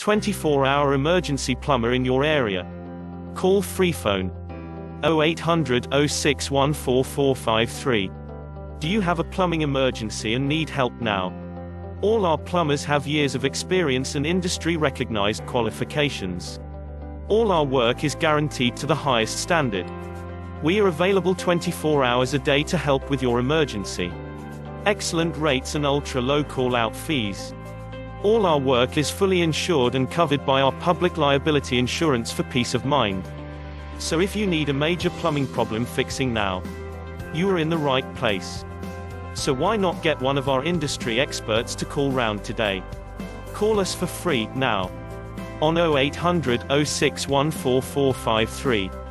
24-hour emergency plumber in your area. Call Freephone 0800 06144453. Do you have a plumbing emergency and need help now? All our plumbers have years of experience and industry-recognized qualifications. All our work is guaranteed to the highest standard. We are available 24 hours a day to help with your emergency. Excellent rates and ultra-low call-out fees. All our work is fully insured and covered by our public liability insurance for peace of mind. So if you need a major plumbing problem fixing now, you are in the right place. So why not get one of our industry experts to call round today? Call us for free now on 0800 06144453.